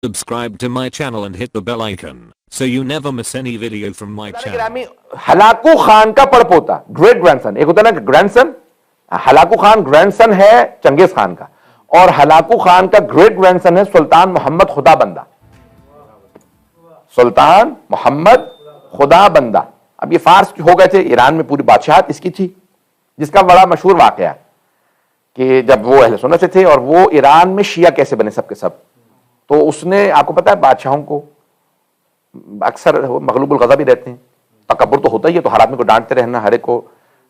Subscribe to my channel and hit the bell icon so you never miss any video from my channel. Hulagu Khan का पड़पोता, great grandson, एक होता है ना grandson, Hulagu Khan grandson है Genghis Khan का, और Hulagu Khan का ग्रेट ग्रैंडसन है सुल्तान मोहम्मद खुदाबंदा। सुल्तान मोहम्मद खुदाबंदा, अब ये फार्स हो गए थे, ईरान में पूरी बादशाहत इसकी थी, जिसका बड़ा मशहूर वाकया कि जब वो अहले सुन्नत से थे और वो ईरान में शिया कैसे बने सब के सब, तो उसने, आपको पता है बादशाहों को अक्सर मगलूबुल गज़ब ही रहते हैं, तकब्बुर तो होता ही है, तो हर आदमी को डांटते रहना, हर एक को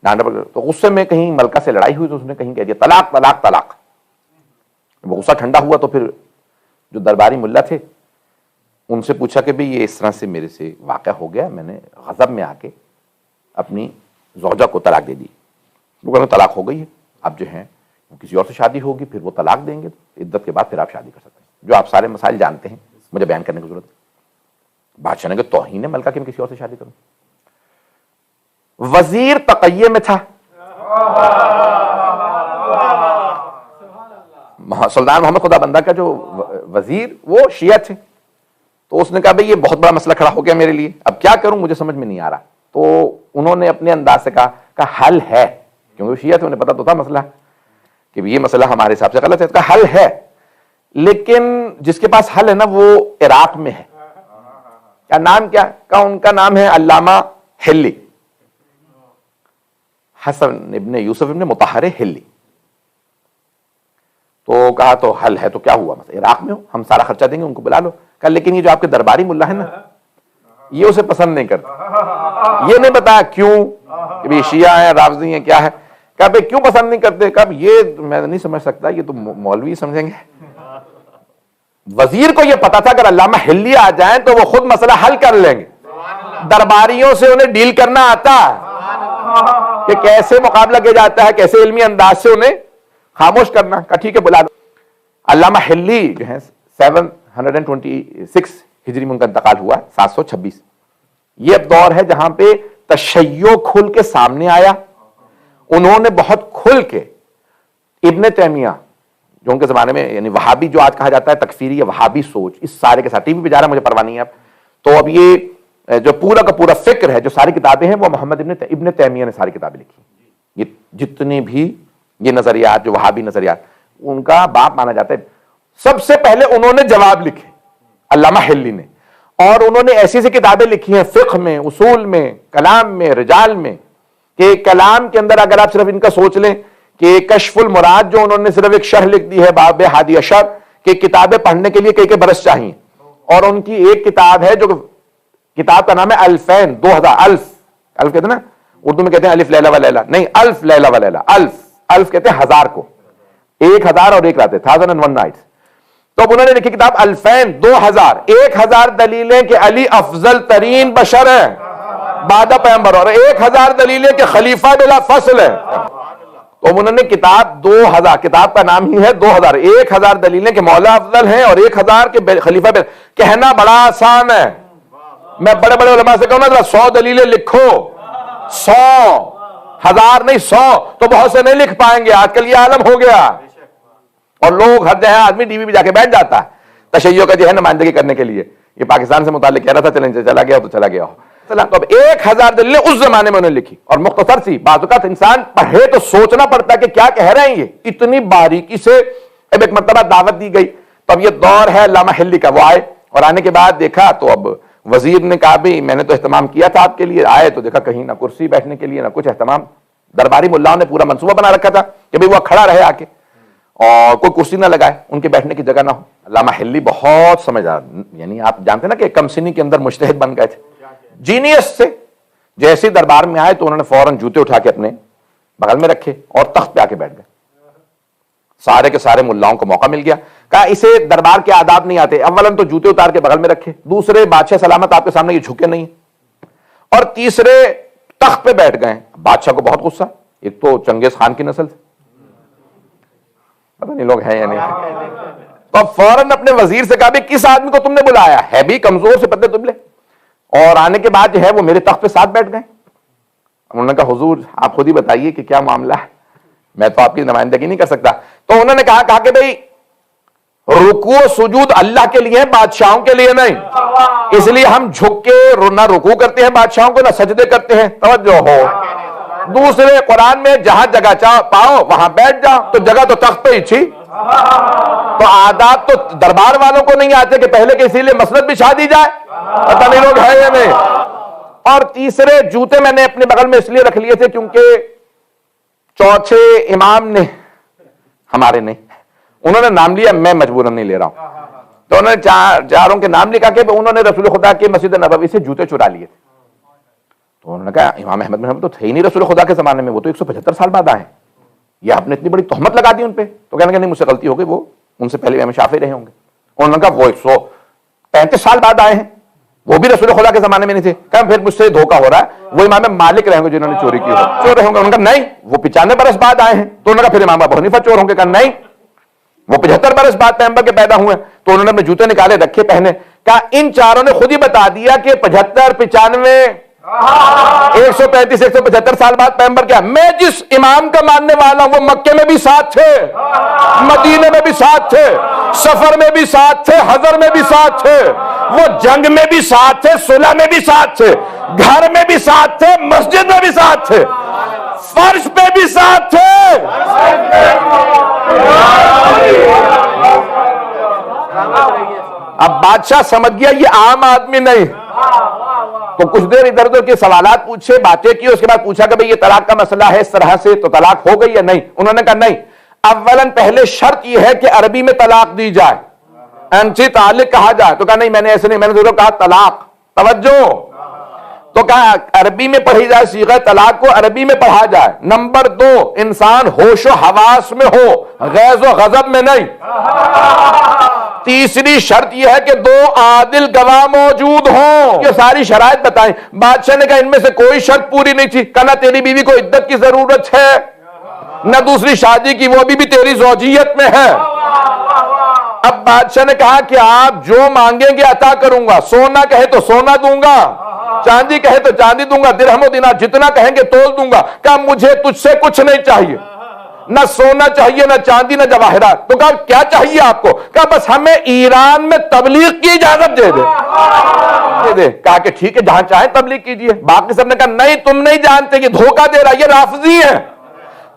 डांटना, तो गुस्से में कहीं मलका से लड़ाई हुई तो उसने कहीं कह दिया तलाक तलाक तलाक। वो गुस्सा ठंडा हुआ तो फिर जो दरबारी मुल्ला थे उनसे पूछा कि भाई ये इस तरह से मेरे से वाक़या हो गया, मैंने गज़ब में आके अपनी ज़ौजा को तलाक दे दी। वो कहने तलाक हो गई है, अब जो है किसी और से शादी होगी, फिर वो तलाक देंगे, इद्दत के बाद फिर आप शादी कर सकते हैं। जो आप सारे मसाइल जानते हैं, मुझे बयान करने की जरूरत है। बादशाह ने कहा तौहीन है मलका कि मैं किसी और से शादी करूं। वजीर तक़य्ये में था, सुल्तान मोहम्मद खुदाबंदा का जो वजीर वो शिया थे, तो उसने कहा भाई ये बहुत बड़ा मसला खड़ा हो गया मेरे लिए, अब क्या करूं मुझे समझ में नहीं आ रहा। तो उन्होंने अपने अंदाज से कहा हल है, क्योंकि वो शिया थे, उन्हें पता तो था मसला कि ये मसला हमारे हिसाब से गलत है, इसका हल है, लेकिन जिसके पास हल है ना वो इराक में है। क्या नाम, क्या का उनका नाम है अल्लामा हिल्ली, हसन इब्ने यूसुफ इब्ने मुतहर हिल्ली। तो कहा तो हल है तो क्या हुआ, मतलब इराक में हो, हम सारा खर्चा देंगे, उनको बुला लो। कहा लेकिन ये जो आपके दरबारी मुल्ला है ना, ये उसे पसंद नहीं करते, ये नहीं बताया क्यों, कि शिया है राफजी है क्या है। कहा भाई क्यों पसंद नहीं करते, कहा ये मैं नहीं समझ सकता, ये तो मौलवी समझेंगे। वजीर को यह पता था अगर अल्लामा हिल्ली आ जाएं तो वो खुद मसला हल कर लेंगे, दरबारियों से उन्हें डील करना आता है कि कैसे मुकाबला किया जाता है, कैसे इल्मी अंदाज से उन्हें खामोश करना। का ठीक है बुला लो। अल्लामा हिल्ली जो है 726 हिजरी में उनका इंतकाल हुआ, 726। ये अब दौर है जहां पे तशय्यो खुल के सामने आया। उन्होंने बहुत खुल के इब्ने तैमिया, जो उनके जमाने में यानी वहाबी जो आज कहा जाता है तकफीरी या वहाबी सोच, इस सारे के साथ टीवी पे जा रहा है, मुझे परवाह नहीं है अब। तो अब ये जो पूरा का पूरा फिक्र है, जो सारी किताबें हैं, वो मोहम्मद इब्ने तैमिया ने सारी किताबें लिखी। ये जितने भी ये नजरियात, जो वहाबी नजरियात, उनका बाप माना जाता है। सबसे पहले उन्होंने जवाब लिखे अल्लामा हिल्ली ने, और उन्होंने ऐसी ऐसी किताबें लिखी हैं फिक्ह में, उसूल में, कलाम में, रिजाल में, कि कलाम के अंदर अगर आप सिर्फ इनका सोच लें कि कश्फुल मुराद जो उन्होंने सिर्फ एक शरह लिख दी है बाब हादी अशर, कि किताबें पढ़ने के लिए कई बरस चाहिए, और उनकी एक किताब है जो किताब का नाम है अल्फैन, 2000, अल्फ कहते हैं ना, उर्दू में कहते हैं अलिफ लैला व लैला, नहीं अल्फ लैला व लैला, अल्फ कहते हैं हजार को, 1000 और एक रात, 1001 नाइट्स। तो अब उन्होंने लिखी किताब अल्फैन 2000, 1000 दलीलें कि अली अफजल तरीन बशर है बादा पैगंबर, और 1000 दलीलें कि खलीफा बिला फसल है। तो उन्होंने किताब 2000, किताब का नाम ही है 2000, 1000 दलीलें कि मौला अफजल हैं और 1000 के खलीफा बिला। कहना बड़ा आसान है, मैं बड़े बड़े उलमा से कहूँ ना 100 दलीलें लिखो, 100, 1000 नहीं 100, तो बहुत से नहीं लिख पाएंगे, आजकल ये आलम हो गया, और लोग हर जगह आदमी टीवी पे जाके बैठ जाता है तशय्यो का जो है नुमाइंदगी करने के लिए। ये पाकिस्तान से मुताल्लिक कह रहा था, चलें चला गया तो चला गया हो। तो अब 1000 दलीलें उस जमाने में उन्होंने लिखी, और मुख्तसर सी बात, इंसान पढ़े तो सोचना पड़ता है कि क्या कह रहे हैं ये, इतनी बारीकी से। अब एक मर्तबा दावत दी गई, तो अब ये दौर है अल्लामा हिल्ली का। वो आए, और आने के बाद देखा तो अब वजीर ने कहा भाई मैंने तो एहतमाम किया था आपके लिए, आए तो देखा कहीं ना कुर्सी बैठने के लिए ना कुछ एहतमाम। दरबारी मुल्लाओं ने पूरा मंसूबा बना रखा था कि भाई वो खड़ा रहे आके, और कोई कुर्सी ना लगाए, उनके बैठने की जगह ना हो। अल्लामा हिल्ली बहुत समझदार, यानी आप जानते ना कि कमसिनी के अंदर मुज्तहिद बन गए थे, जीनियस से। जैसे दरबार में आए तो उन्होंने फौरन जूते उठा के अपने बगल में रखे और तख्त पे आके बैठ गए। सारे के सारे मुल्लाओं को मौका मिल गया। कहा इसे दरबार के आदाब नहीं आते, अव्वलन तो जूते उतार के बगल में रखे, दूसरे बादशाह सलामत आपके सामने ये झुके नहीं, और तीसरे तख्त पे बैठ गए। बादशाह को बहुत गुस्सा, एक तो चंगेज खान की नस्ल से, पता नहीं लोग हैं या नहीं, तो अब फौरन अपने वजीर से कहा किस आदमी को तुमने बुलाया है, भी कमजोर से पतले दुबले, और आने के बाद जो है वो मेरे तख्त पे साथ बैठ गए। उन्होंने कहा हुजूर आप खुद ही बताइए कि क्या मामला है, मैं तो आपकी नुमाइंदगी नहीं कर सकता। तो उन्होंने कहा कि भाई رکوع سجود اللہ کے لیے، بادشاہوں کے لیے نہیں. اس لیے ہم جھک کے نہ رکوع کرتے ہیں بادشاہوں کو، نہ سجدے کرتے ہیں. توجہ ہو. دوسرے قرآن میں جہاں جگہ پاؤ وہاں بیٹھ جاؤ، تو جگہ تو تخت پہ ہی تھی. تو عادات تو دربار والوں کو نہیں آتے کہ پہلے کے اسی لیے مسند بچھا دی جائے. پتہ نہیں لوگ ہے یا نہیں. اور تیسرے جوتے میں نے اپنے بغل میں اس لیے رکھ لیے تھے کیونکہ چوتھے امام نے، ہمارے نہیں، انہوں نے نام لیا، میں مجبوراً نہیں لے رہا ہوں، تو انہوں نے چاروں کے نام لکھا کہ انہوں نے رسول خدا کے مسجد نبوی سے جوتے چرا لیے تھے. تو انہوں نے کہا امام احمد بن حنبل تو تھے ہی نہیں رسول خدا کے زمانے میں، وہ تو 175 سال بعد آئے ہیں، یہ آپ نے اتنی بڑی تہمت لگا دی ان پہ. تو کہنے کہ نہیں، مجھ سے غلطی ہو گئی، وہ ان سے پہلے امام شافعی رہے ہوں گے. انہوں نے کہا وہ 135 سال بعد آئے ہیں، وہ بھی رسول خدا کے زمانے میں نہیں تھے. کہا پھر مجھ سے دھوکہ ہو رہا ہے، وہ امام مالک رہے ہوں گے جنہوں نے چوری کی ہو، چور رہے ہوں گے. انہوں نے کہا نہیں، وہ 95 برس بعد آئے ہیں. تو انہوں نے کہا پھر امام ابو حنیفہ چور ہوں گے. کہا نہیں، وہ 75 برس بعد پیغمبر کے پیدا ہوئے. تو انہوں نے اپنے جوتے نکالے، رکھے، پہنے. کہا ان چاروں نے خود ہی بتا دیا کہ 75 95 135 175 سال بعد پیغمبر کیا. میں جس امام کا ماننے والا ہوں وہ مکے میں بھی ساتھ تھے، مدینے میں بھی ساتھ تھے، سفر میں بھی ساتھ تھے، حضر میں بھی ساتھ تھے، وہ جنگ میں بھی ساتھ تھے، صلح میں بھی ساتھ تھے، گھر میں بھی ساتھ تھے، مسجد میں بھی ساتھ تھے، فرش پہ بھی ساتھ تھے. اب بادشاہ سمجھ گیا یہ عام آدمی نہیں، تو کچھ دیر ادھر ادھر کے سوالات پوچھے، باتیں کی. اس کے بعد پوچھا کہ بھئی یہ طلاق کا مسئلہ ہے اس طرح سے، تو طلاق ہو گئی یا نہیں؟ انہوں نے کہا نہیں، اولاً پہلے شرط یہ ہے کہ عربی میں طلاق دی جائے، انچی تعلق کہا جائے. تو کہا نہیں، میں نے ایسے نہیں، میں نے ضرور کہا طلاق. توجہ. تو کہا عربی میں پڑھی جائے، صیغہ طلاق کو عربی میں پڑھا جائے. نمبر 2، انسان ہوش و حواس میں ہو، غیظ و غضب میں نہیں. تیسری شرط یہ ہے کہ 2 عادل گواہ موجود ہوں. یہ ساری شرائط بتائیں. بادشاہ نے کہا ان میں سے کوئی شرط پوری نہیں تھی. کہا نہ تیری بیوی کو عدت کی ضرورت ہے، نہ دوسری شادی کی، وہ بھی تیری زوجیت میں ہے. اب بادشاہ نے کہا کہ آپ جو مانگیں گے عطا کروں گا. سونا کہے تو سونا دوں گا، چاندی کہے تو چاندی دوں گا، درہم و دینار جتنا کہیں گے تول دوں گا. کہا مجھے تجھ سے کچھ نہیں چاہیے، نہ سونا چاہیے، نہ چاندی، نہ جواہرات. تو کہا کیا چاہیے آپ کو؟ کہا بس ہمیں ایران میں تبلیغ کی اجازت دے دے. کہا کہ ٹھیک ہے، جہاں چاہیں تبلیغ کیجیے. باقی سب نے کہا نہیں، تم نہیں جانتے، یہ دھوکہ دے رہا ہے، یہ رافضی ہے.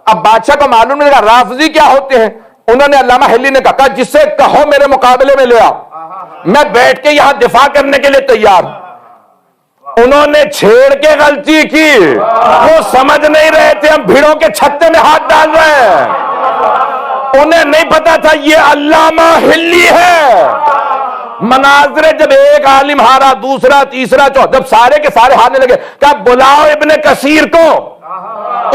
اب بادشاہ کو معلوم نہیں لگا رافضی کیا ہوتے ہیں. انہوں نے علامہ حلی نے کہا جس سے کہو میرے مقابلے میں لے آؤ، میں بیٹھ کے یہاں دفاع کرنے کے لیے تیار ہوں. انہوں نے چھیڑ کے غلطی کی، وہ سمجھ نہیں رہے تھے ہم بھیڑوں کے چھتے میں ہاتھ ڈال رہے ہیں. انہیں نہیں پتا تھا یہ علامہ حلی ہے. مناظرے جب ایک عالم ہارا، دوسرا، تیسرا، چوتھا، جب سارے کے سارے ہارنے لگے، کہا بلاؤ ابن کثیر کو.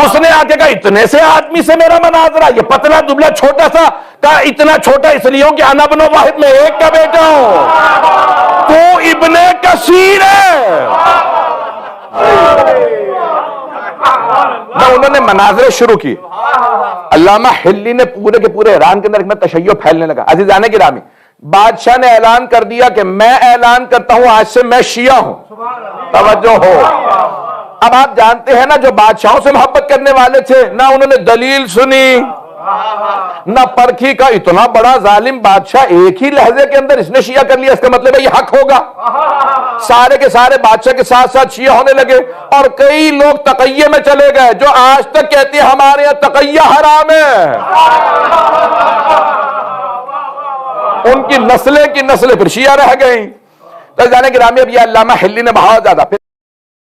اس نے آ کے کہا اتنے سے آدمی سے میرا مناظرہ، یہ پتلا دبلا چھوٹا سا. کہا اتنا چھوٹا اس لیے ہوں کہ انا ابن واحد میں ایک کا بیٹا ہوں، تو ابن کثیر ہے. انہوں نے مناظرے شروع کی. علامہ حلی نے پورے کے پورے ایران کے اندر ایک تشیع پھیلنے لگا. عزیزان گرامی، بادشاہ نے اعلان کر دیا کہ میں اعلان کرتا ہوں آج سے میں شیعہ ہوں. توجہ ہو. اب آپ جانتے ہیں نا جو بادشاہوں سے محبت کرنے والے تھے، نہ انہوں نے دلیل سنی نہ پرکھی. کا اتنا بڑا ظالم بادشاہ ایک ہی لہجے کے اندر اس نے شیعہ کر لیا، اس کا مطلب ہے یہ حق ہوگا. سارے کے سارے بادشاہ کے ساتھ ساتھ شیعہ ہونے لگے، اور کئی لوگ تقیہ میں چلے گئے جو آج تک کہتے ہیں ہمارے یہاں تقیہ حرام ہے. ان کی نسلیں پھر شیعہ رہ گئیں. تو جانے گرامی اب یہ علامہ حلی نے بہت زیادہ